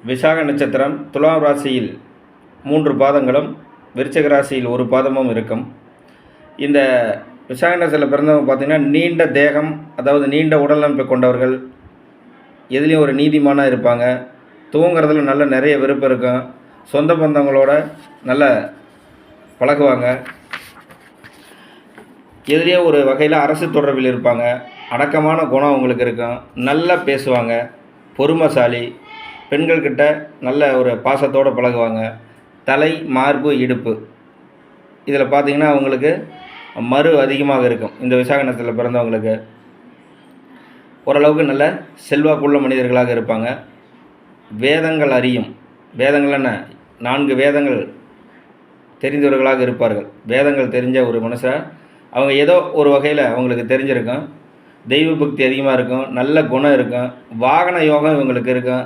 விசாக நட்சத்திரம் துலாம் ராசியில் 3 பாதங்களும் விருச்சிக ராசியில் 1 பாதமும் இருக்கும். இந்த விசாக நட்சத்திரத்தில் பிறந்தவங்க பார்த்திங்கன்னா நீண்ட தேகம், அதாவது நீண்ட உடலமைப்பை கொண்டவர்கள், எதுலேயும் ஒரு நீதிமானாக இருப்பாங்க. தூங்குறதுல நல்ல நிறைய விருப்பம் இருக்கும். சொந்த பந்தங்களோட நல்ல பழகுவாங்க. எதுலேயோ ஒரு வகையில் அரசு தொடர்பில் இருப்பாங்க. அடக்கமான குணம் அவங்களுக்கு இருக்கும். நல்லா பேசுவாங்க. பொறுமைசாலி. பெண்கள்கிட்ட நல்ல ஒரு பாசத்தோடு பழகுவாங்க. தலை, மார்பு, இடுப்பு இதில் பார்த்திங்கன்னா அவங்களுக்கு மறு அதிகமாக இருக்கும். இந்த விசாக நட்சத்திரத்தில் பிறந்தவங்களுக்கு ஓரளவுக்கு நல்ல செல்வாக்குள்ள மனிதர்களாக இருப்பாங்க. வேதங்கள் அறியும். வேதங்கள் என்ன, 4 வேதங்கள் தெரிந்தவர்களாக இருப்பார்கள். வேதங்கள் தெரிஞ்ச ஒரு மனுஷன் அவங்க ஏதோ ஒரு வகையில் அவங்களுக்கு தெரிஞ்சிருக்கும். தெய்வ பக்தி அதிகமாக இருக்கும். நல்ல குணம் இருக்கும். வாகன யோகம் இவங்களுக்கு இருக்கும்.